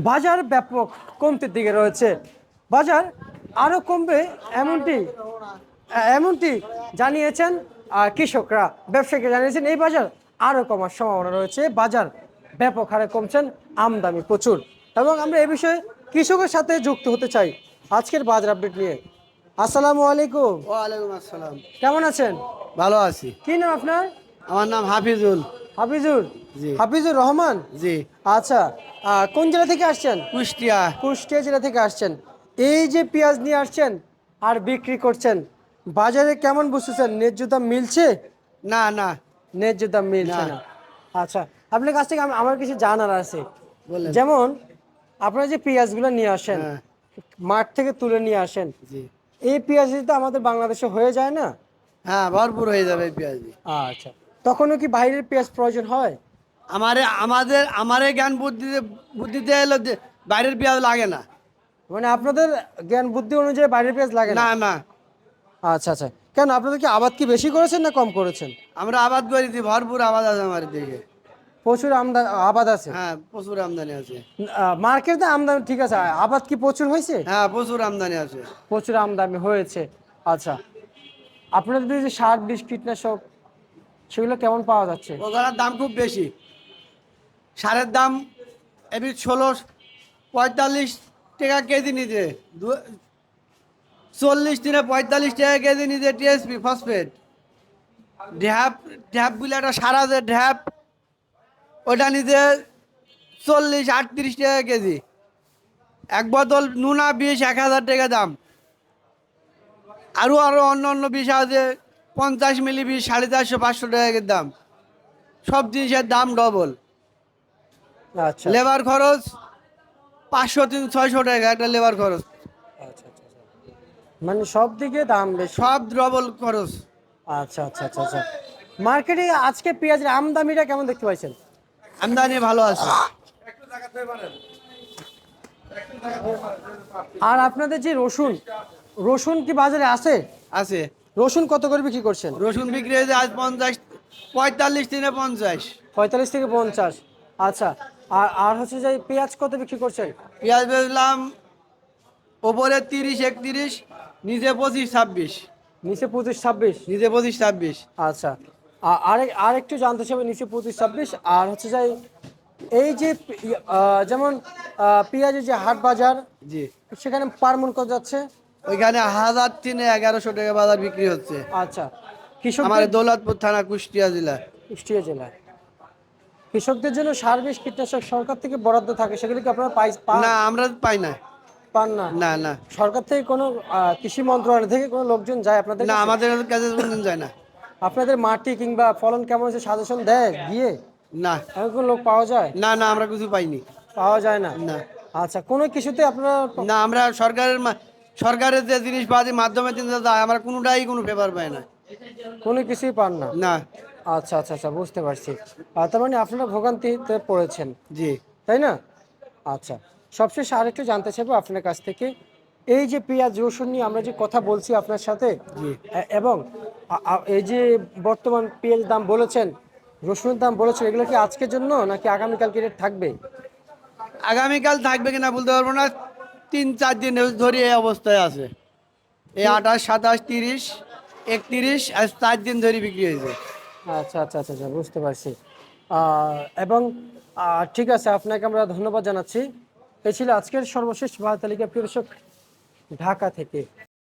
বাজার ব্যাপক কমতির দিকে রয়েছে। বাজার আরো কমবে এমনটি এমনটি জানিয়েছেন কৃষকরা। ব্যবসায়ীরা জানিয়েছেন এই বাজার আরো কমার সম্ভাবনা রয়েছে। বাজার ব্যাপক হারে কমছেন, আমদানি প্রচুর। এবং আমরা এ বিষয়ে কৃষকের সাথে যুক্ত হতে চাই আজকের বাজার আপডেট নিয়ে। আসসালামু আলাইকুম। ওয়ালাইকুম আসসালাম। কেমন আছেন? ভালো আছি। কি নাম আপনার? আমার নাম হাফিজুল। হাফিজুর? জি। হাফিজুর রহমান? জি। আচ্ছা, কোন জেলা থেকে আসছেন? কুষ্টিয়া। কুষ্টিয়া জেলা থেকে আসছেন। এই যে পেঁয়াজ নিয়ে আসছেন আর বিক্রি করছেন, বাজারে কেমন বুঝতেছেন? ন্যায্য দাম মিলছে? না না। ন্যায্য দাম মিলছে না। না। আচ্ছা, আপনার কাছ থেকে আমার কিছু জানার আছে। বলেন। যেমন আপনারা যে পেঁয়াজগুলো নিয়ে আসেন, হ্যাঁ। মাঠ থেকে তুলে নিয়ে আসেন, জি। এই পেঁয়াজ তো আমাদের বাংলাদেশে হয়ে যায় না? হ্যাঁ, ভরপুর হয়ে যাবে পেঁয়াজি। আচ্ছা, তখনও কি বাইরের পেঁয়াজ প্রয়োজন হয়? আমারে জ্ঞান বুদ্ধিতে এলো যে বাইরের পেঁয়াজ লাগে না। মানে আপনাদের জ্ঞান বুদ্ধি অনুযায়ী বাইরের পেঁয়াজ লাগে না? না না। আচ্ছা আচ্ছা, কেন আপনাদের কি আবাদ কি বেশি করেছেন না কম করেছেন? আমরা আবাদ করেছি, ভরপুর আবাদ আছে আমার দিকে। প্রচুর আবাদ আছে? হ্যাঁ, প্রচুর আমদানি আছে। মার্কেটে আমদানি ঠিক আছে, আবাদ কি প্রচুর হয়েছে? হ্যাঁ, প্রচুর আমদানি আছে। প্রচুর আমদানি হয়েছে। আচ্ছা, আপনাদের যে সার বিষ কীটনাশক সেগুলো কেমন পাওয়া যাচ্ছে? ওগুলোর দাম খুব বেশি। সারের দাম এমনি 45 টাকা কেজি নিতে, 40 থেকে 45 টাকা কেজি নিতে। টিএসপি ফসফেট ঢ্যাপ বলে একটা সার আছে, ঢ্যাপ, ওটা নিতে 40-38 টাকা কেজি। এক বোতল নুনা বিষ 1000 টাকা দাম। আরও অন্য অন্য বিষ আছে, 50 মিলি বিষ 450-500 টাকা দাম। সব জিনিসের দাম ডবল। আচ্ছা লেবার খরচ 500-600 টাকা একটা লেবার খরচ। আচ্ছা আচ্ছা আচ্ছা। মানে সব দিকে দাম বেশি। সব ডবল খরচ। আচ্ছা আচ্ছা আচ্ছা আচ্ছা। মার্কেটে আজকে পেঁয়াজের আমদানিটা কেমন দেখতে পাইছেন? আমদানি ভালো আছে। আর আপনাদের যে রসুন, রসুন কি বাজারে আছে? আছে। রসুন কত করে বিক্রি করছেন? রসুন বিক্রি হয়েছে আজ 45 থেকে 50। 45 থেকে 50। আচ্ছা, আর আর হচ্ছে যে পেঁয়াজ কত বিক্রি করছেন? পেঁয়াজ বেচলাম ওপরে 30-31, নিচে 25-26। নিচে 25-26? নিচে 25-26। আচ্ছা, আর একটু জানতে চাইবে, নিচে 25-26। আর হচ্ছে যে এই যে যেমন পেঁয়াজের যে হাট বাজার, জি। সেখানে পার মন কত যাচ্ছে? ওইখানে 1000-1100 টাকা বাজার বিক্রি হচ্ছে। আচ্ছা, আমার কৃষকদের, দৌলতপুর থানা, কুষ্টিয়া জেলা। কুষ্টিয়া জেলায় কৃষকদের জন্য সার বিষ কীটনাশক সরকার থেকে বরাদ্দ থাকে, সেগুলি কি আপনারা না, আমরা পাই না। পান না? না না। সরকার থেকে কোনো কৃষি মন্ত্রণালয় থেকে কোনো লোকজন যায় আপনাদের না, কাছে? আমাদের কাছে কোনদিন যায় না। আপনাদের মাটি কিংবা ফলন কেমন আছে সাজেশন দেয় গিয়ে? না এমন কোনো লোক পাওয়া যায়? না না, আমরা কিছু পাইনি। পাওয়া যায় না? না আচ্ছা, কোনো কিছুতে আপনারা না, আমরা সরকারের যে জিনিসপাতির মাধ্যমে চিন্তা যায়, আমরা কোনো পেপার পাই না। কোনো কিছুই পান না? না। আচ্ছা আচ্ছা আচ্ছা, বুঝতে পারছি। তার মানে আপনারা ভোগান্তিতে পড়েছেন, জি। তাই না? আচ্ছা, সবশেষে আরেকটু জানতে চাইবো আপনার কাছ থেকে, এই যে পেঁয়াজ রসুন নিয়ে আমরা যে কথা বলছি আপনার সাথে, জি। এবং এই যে বর্তমান পেঁয়াজ দাম বলেছেন, রসুনের দাম বলেছেন, এগুলো কি আজকের জন্য নাকি আগামীকাল কি রেট থাকবে? আগামীকাল থাকবে কিনা বলতে পারবো না। 3-4 দিন ধরে এই অবস্থায় আছে। এই 28, 27, 30, 31 আজ 4 দিন ধরে বিক্রি হয়েছে। আচ্ছা আচ্ছা আচ্ছা আচ্ছা, বুঝতে পারছি। এবং ঠিক আছে, আপনাকে আমরা ধন্যবাদ জানাচ্ছি। এই ছিল আজকের সর্বশেষ বাজার তালিকা, প্রিয় দর্শক, ঢাকা থেকে।